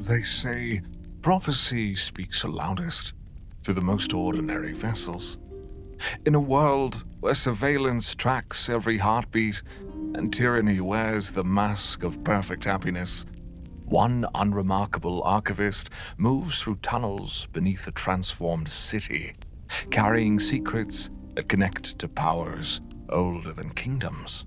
They say prophecy speaks loudest through the most ordinary vessels. In a world where surveillance tracks every heartbeat and tyranny wears the mask of perfect happiness, one unremarkable archivist moves through tunnels beneath a transformed city, carrying secrets that connect to powers older than kingdoms.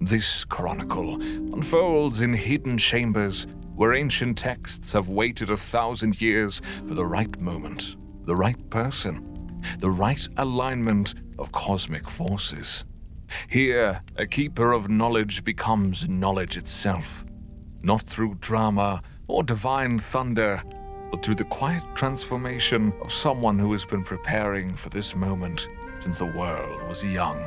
This chronicle unfolds in hidden chambers where ancient texts have waited 1,000 years for the right moment, the right person, the right alignment of cosmic forces. Here, a keeper of knowledge becomes knowledge itself, not through drama or divine thunder, but through the quiet transformation of someone who has been preparing for this moment since the world was young.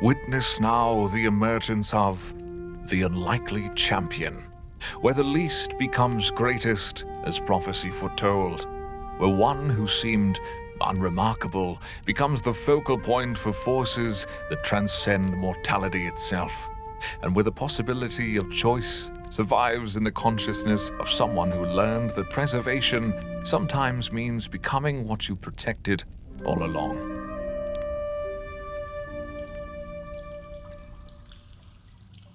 Witness now the emergence of the unlikely champion, where the least becomes greatest as prophecy foretold, where one who seemed unremarkable becomes the focal point for forces that transcend mortality itself, and where the possibility of choice survives in the consciousness of someone who learned that preservation sometimes means becoming what you protected all along.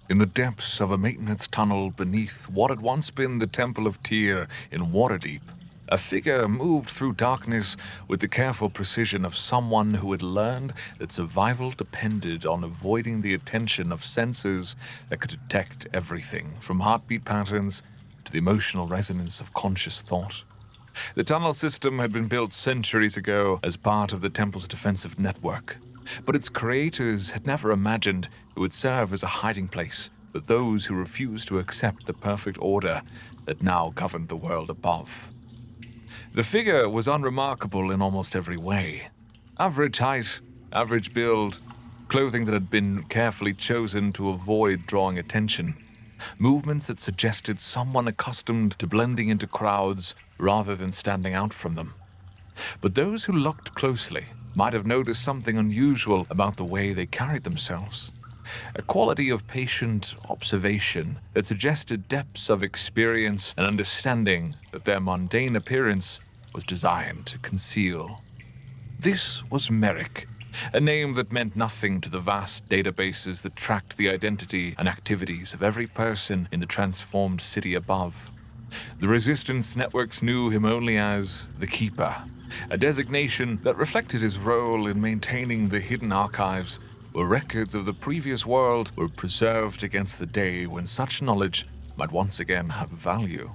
In the depths of a maintenance tunnel beneath what had once been the Temple of Tyr in Waterdeep, a figure moved through darkness with the careful precision of someone who had learned that survival depended on avoiding the attention of sensors that could detect everything from heartbeat patterns to the emotional resonance of conscious thought. The tunnel system had been built centuries ago as part of the temple's defensive network, but its creators had never imagined it would serve as a hiding place for those who refused to accept the perfect order that now governed the world above. The figure was unremarkable in almost every way. Average height, average build, clothing that had been carefully chosen to avoid drawing attention, movements that suggested someone accustomed to blending into crowds rather than standing out from them. But those who looked closely might have noticed something unusual about the way they carried themselves. A quality of patient observation that suggested depths of experience and understanding that their mundane appearance was designed to conceal. This was Merrick, a name that meant nothing to the vast databases that tracked the identity and activities of every person in the transformed city above. The Resistance networks knew him only as the Keeper, a designation that reflected his role in maintaining the hidden archives where records of the previous world were preserved against the day when such knowledge might once again have value.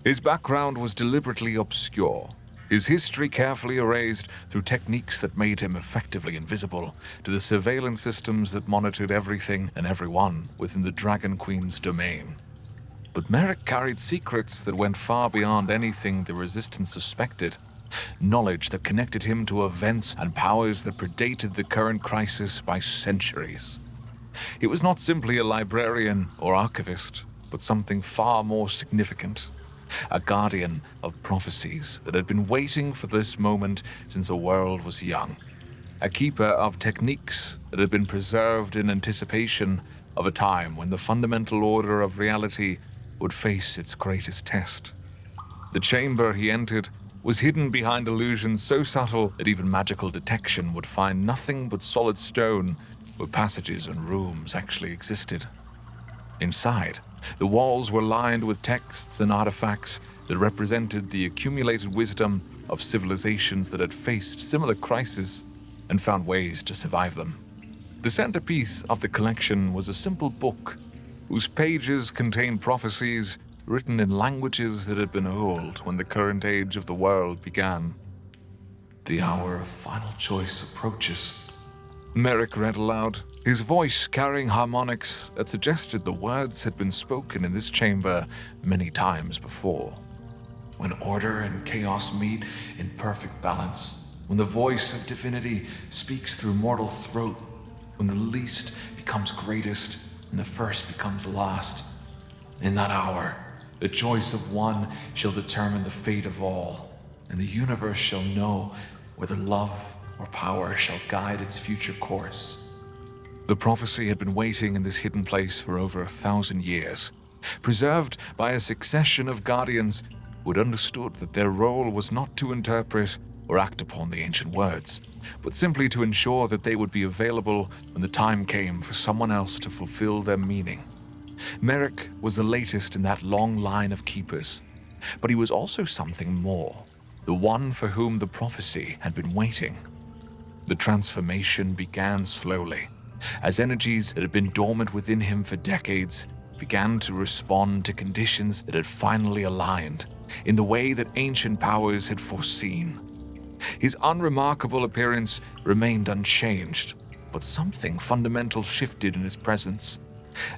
His background was deliberately obscure, his history carefully erased through techniques that made him effectively invisible to the surveillance systems that monitored everything and everyone within the Dragon Queen's domain. But Merrick carried secrets that went far beyond anything the Resistance suspected, knowledge that connected him to events and powers that predated the current crisis by centuries. He was not simply a librarian or archivist, but something far more significant. A guardian of prophecies that had been waiting for this moment since the world was young. A keeper of techniques that had been preserved in anticipation of a time when the fundamental order of reality would face its greatest test. The chamber he entered was hidden behind illusions so subtle that even magical detection would find nothing but solid stone where passages and rooms actually existed. Inside, the walls were lined with texts and artifacts that represented the accumulated wisdom of civilizations that had faced similar crises and found ways to survive them. The centerpiece of the collection was a simple book whose pages contained prophecies written in languages that had been old when the current age of the world began. "The hour of final choice approaches," Merrick read aloud, his voice carrying harmonics that suggested the words had been spoken in this chamber many times before. "When order and chaos meet in perfect balance, when the voice of divinity speaks through mortal throat, when the least becomes greatest and the first becomes last, in that hour, the choice of one shall determine the fate of all, and the universe shall know whether love or power shall guide its future course." The prophecy had been waiting in this hidden place for over 1,000 years, preserved by a succession of guardians who had understood that their role was not to interpret or act upon the ancient words, but simply to ensure that they would be available when the time came for someone else to fulfill their meaning. Merrick was the latest in that long line of keepers, but he was also something more, the one for whom the prophecy had been waiting. The transformation began slowly, as energies that had been dormant within him for decades began to respond to conditions that had finally aligned in the way that ancient powers had foreseen. His unremarkable appearance remained unchanged, but something fundamental shifted in his presence,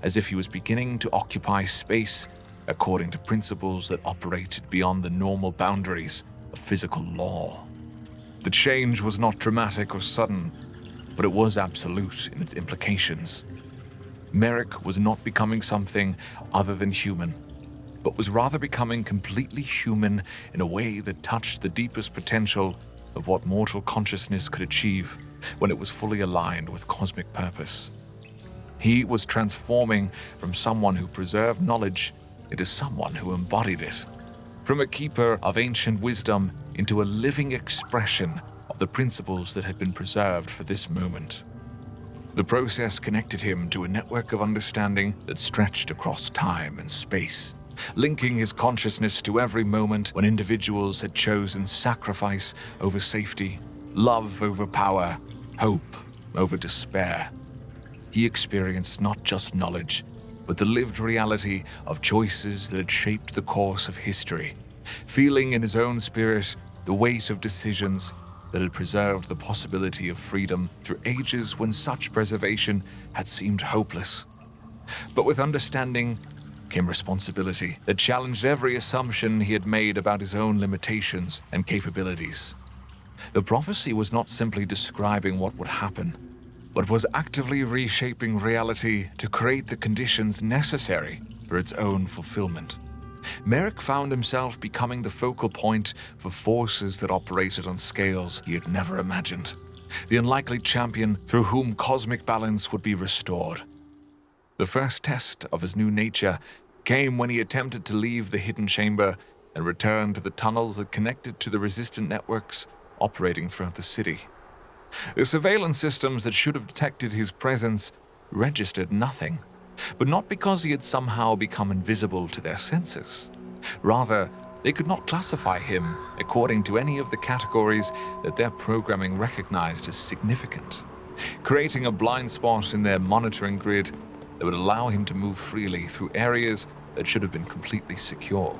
as if he was beginning to occupy space according to principles that operated beyond the normal boundaries of physical law. The change was not dramatic or sudden, but it was absolute in its implications. Merrick was not becoming something other than human, but was rather becoming completely human in a way that touched the deepest potential of what mortal consciousness could achieve when it was fully aligned with cosmic purpose. He was transforming from someone who preserved knowledge into someone who embodied it, from a keeper of ancient wisdom into a living expression of the principles that had been preserved for this moment. The process connected him to a network of understanding that stretched across time and space, linking his consciousness to every moment when individuals had chosen sacrifice over safety, love over power, hope over despair. He experienced not just knowledge, but the lived reality of choices that had shaped the course of history, feeling in his own spirit the weight of decisions that had preserved the possibility of freedom through ages when such preservation had seemed hopeless. But with understanding came responsibility that challenged every assumption he had made about his own limitations and capabilities. The prophecy was not simply describing what would happen, but was actively reshaping reality to create the conditions necessary for its own fulfillment. Merrick found himself becoming the focal point for forces that operated on scales he had never imagined, the unlikely champion through whom cosmic balance would be restored. The first test of his new nature came when he attempted to leave the hidden chamber and return to the tunnels that connected to the resistant networks operating throughout the city. The surveillance systems that should have detected his presence registered nothing, but not because he had somehow become invisible to their senses. Rather, they could not classify him according to any of the categories that their programming recognized as significant, creating a blind spot in their monitoring grid that would allow him to move freely through areas that should have been completely secure.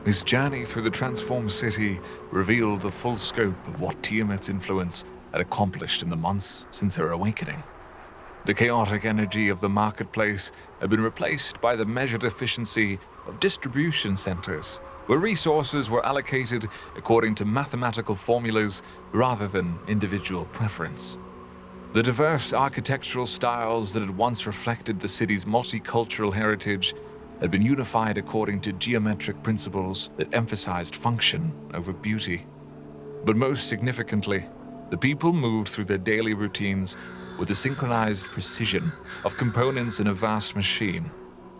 His journey through the transformed city revealed the full scope of what Tiamat's influence had accomplished in the months since her awakening. The chaotic energy of the marketplace had been replaced by the measured efficiency of distribution centers, where resources were allocated according to mathematical formulas rather than individual preference. The diverse architectural styles that had once reflected the city's multicultural heritage had been unified according to geometric principles that emphasized function over beauty. But most significantly, the people moved through their daily routines with the synchronized precision of components in a vast machine,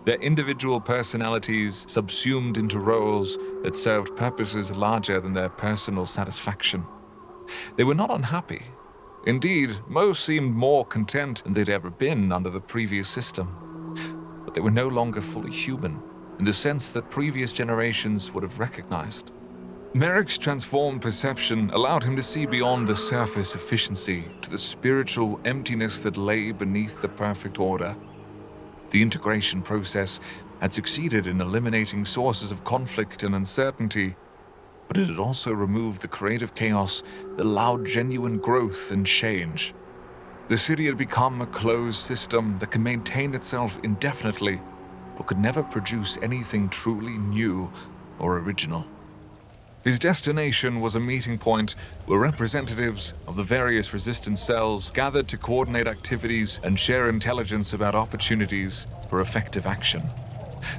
their individual personalities subsumed into roles that served purposes larger than their personal satisfaction. They were not unhappy. Indeed, most seemed more content than they'd ever been under the previous system. But they were no longer fully human, in the sense that previous generations would have recognized. Merrick's transformed perception allowed him to see beyond the surface efficiency to the spiritual emptiness that lay beneath the perfect order. The integration process had succeeded in eliminating sources of conflict and uncertainty, but it had also removed the creative chaos that allowed genuine growth and change. The city had become a closed system that could maintain itself indefinitely, but could never produce anything truly new or original. His destination was a meeting point where representatives of the various resistance cells gathered to coordinate activities and share intelligence about opportunities for effective action.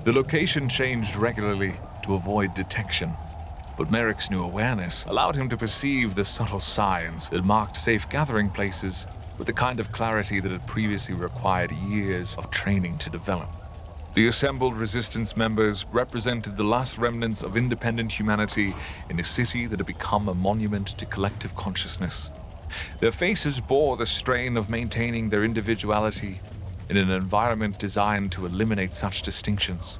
The location changed regularly to avoid detection, but Merrick's new awareness allowed him to perceive the subtle signs that marked safe gathering places with the kind of clarity that had previously required years of training to develop. The assembled resistance members represented the last remnants of independent humanity in a city that had become a monument to collective consciousness. Their faces bore the strain of maintaining their individuality in an environment designed to eliminate such distinctions,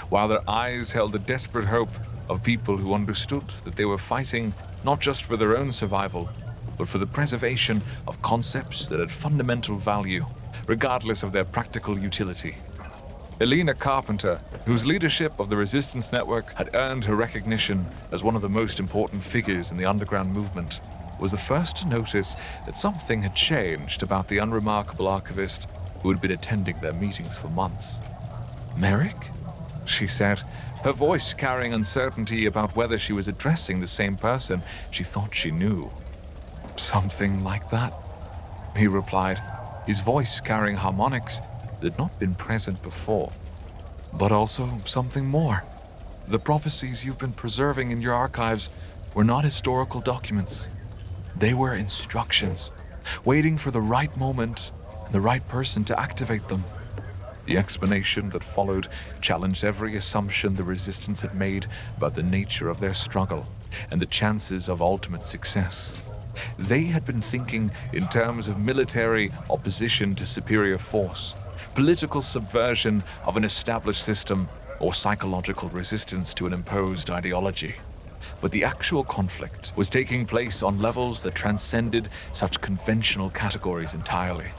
while their eyes held the desperate hope of people who understood that they were fighting not just for their own survival, but for the preservation of concepts that had fundamental value, regardless of their practical utility. Elena Carpenter, whose leadership of the Resistance Network had earned her recognition as one of the most important figures in the underground movement, was the first to notice that something had changed about the unremarkable archivist who had been attending their meetings for months. "Merrick?" she said, her voice carrying uncertainty about whether she was addressing the same person she thought she knew. "Something like that," he replied, his voice carrying harmonics that had not been present before. "But also something more. The prophecies you've been preserving in your archives were not historical documents. They were instructions, waiting for the right moment and the right person to activate them." The explanation that followed challenged every assumption the resistance had made about the nature of their struggle and the chances of ultimate success. They had been thinking in terms of military opposition to superior force, political subversion of an established system, or psychological resistance to an imposed ideology. But the actual conflict was taking place on levels that transcended such conventional categories entirely.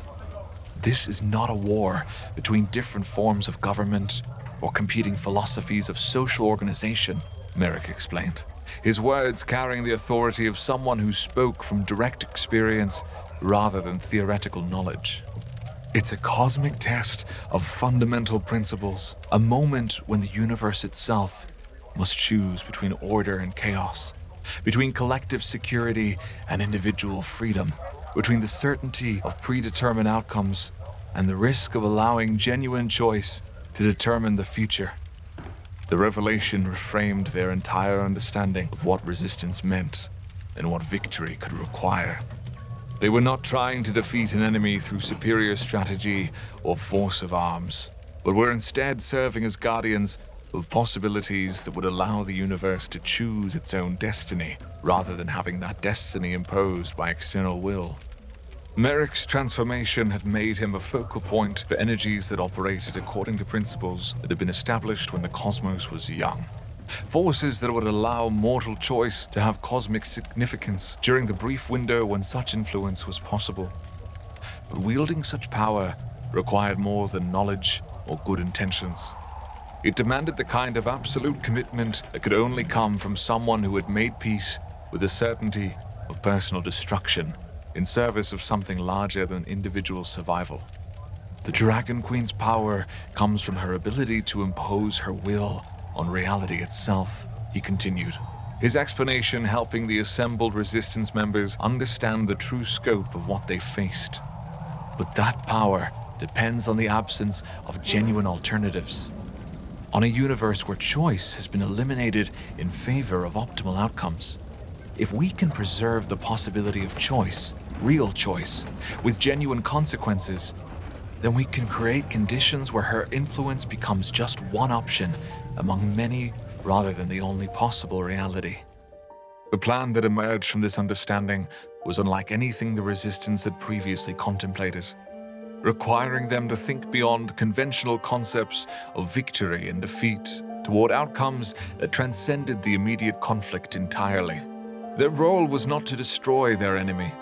"This is not a war between different forms of government or competing philosophies of social organization," Merrick explained, his words carrying the authority of someone who spoke from direct experience rather than theoretical knowledge. "It's a cosmic test of fundamental principles, a moment when the universe itself must choose between order and chaos, between collective security and individual freedom, between the certainty of predetermined outcomes and the risk of allowing genuine choice to determine the future." The revelation reframed their entire understanding of what resistance meant and what victory could require. They were not trying to defeat an enemy through superior strategy or force of arms, but were instead serving as guardians of possibilities that would allow the universe to choose its own destiny, rather than having that destiny imposed by external will. Merrick's transformation had made him a focal point for energies that operated according to principles that had been established when the cosmos was young. Forces that would allow mortal choice to have cosmic significance during the brief window when such influence was possible. But wielding such power required more than knowledge or good intentions. It demanded the kind of absolute commitment that could only come from someone who had made peace with the certainty of personal destruction in service of something larger than individual survival. "The Dragon Queen's power comes from her ability to impose her will on reality itself," he continued, his explanation helping the assembled resistance members understand the true scope of what they faced. "But that power depends on the absence of genuine alternatives. On a universe where choice has been eliminated in favor of optimal outcomes. If we can preserve the possibility of choice, real choice, with genuine consequences, then we can create conditions where her influence becomes just one option among many rather than the only possible reality." The plan that emerged from this understanding was unlike anything the resistance had previously contemplated, requiring them to think beyond conventional concepts of victory and defeat toward outcomes that transcended the immediate conflict entirely. Their role was not to destroy their enemy,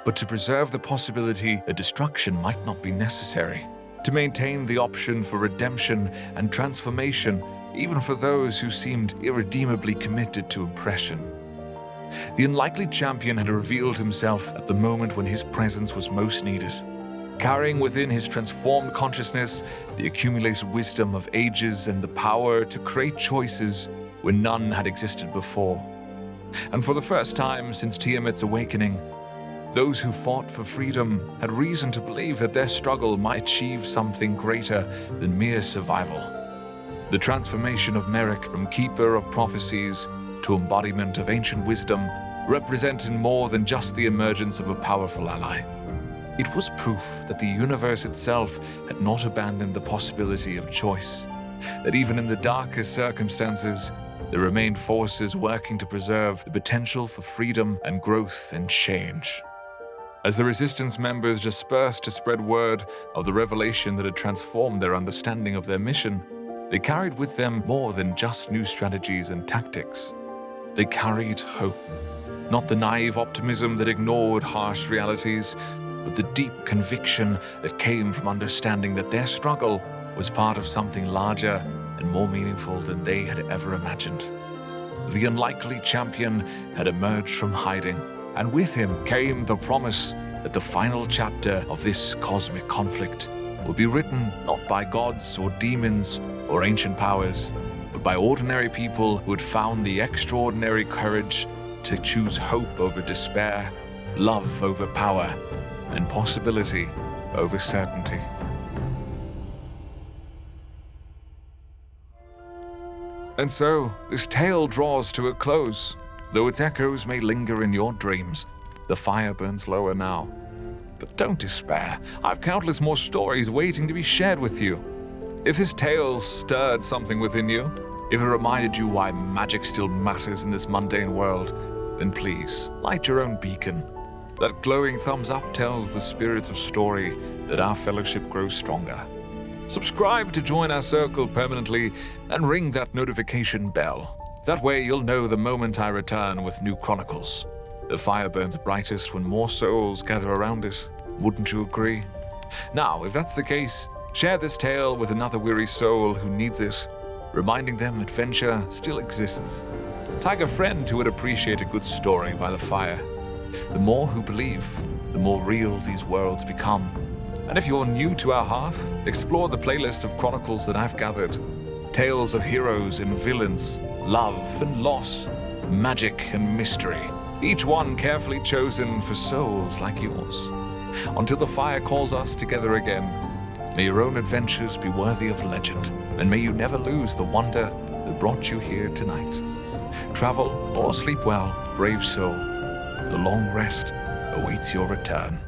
but to preserve the possibility that destruction might not be necessary, to maintain the option for redemption and transformation even for those who seemed irredeemably committed to oppression. The unlikely champion had revealed himself at the moment when his presence was most needed, carrying within his transformed consciousness the accumulated wisdom of ages and the power to create choices when none had existed before. And for the first time since Tiamat's awakening, those who fought for freedom had reason to believe that their struggle might achieve something greater than mere survival. The transformation of Merrick from keeper of prophecies to embodiment of ancient wisdom represented more than just the emergence of a powerful ally. It was proof that the universe itself had not abandoned the possibility of choice, that even in the darkest circumstances, there remained forces working to preserve the potential for freedom and growth and change. As the resistance members dispersed to spread word of the revelation that had transformed their understanding of their mission, they carried with them more than just new strategies and tactics. They carried hope, not the naive optimism that ignored harsh realities, but the deep conviction that came from understanding that their struggle was part of something larger and more meaningful than they had ever imagined. The unlikely champion had emerged from hiding, and with him came the promise that the final chapter of this cosmic conflict would be written not by gods or demons or ancient powers, but by ordinary people who had found the extraordinary courage to choose hope over despair, love over power, and possibility over certainty. And so, this tale draws to a close. Though its echoes may linger in your dreams, the fire burns lower now. But don't despair. I've countless more stories waiting to be shared with you. If this tale stirred something within you, if it reminded you why magic still matters in this mundane world, then please, light your own beacon. That glowing thumbs up tells the spirits of story that our fellowship grows stronger. Subscribe to join our circle permanently and ring that notification bell. That way you'll know the moment I return with new chronicles. The fire burns brightest when more souls gather around it. Wouldn't you agree? Now, if that's the case, share this tale with another weary soul who needs it, reminding them adventure still exists. Tag a friend who would appreciate a good story by the fire. The more who believe, the more real these worlds become. And if you're new to our hearth, explore the playlist of chronicles that I've gathered. Tales of heroes and villains, love and loss, magic and mystery, each one carefully chosen for souls like yours. Until the fire calls us together again, may your own adventures be worthy of legend, and may you never lose the wonder that brought you here tonight. Travel or sleep well, brave soul. The long rest awaits your return.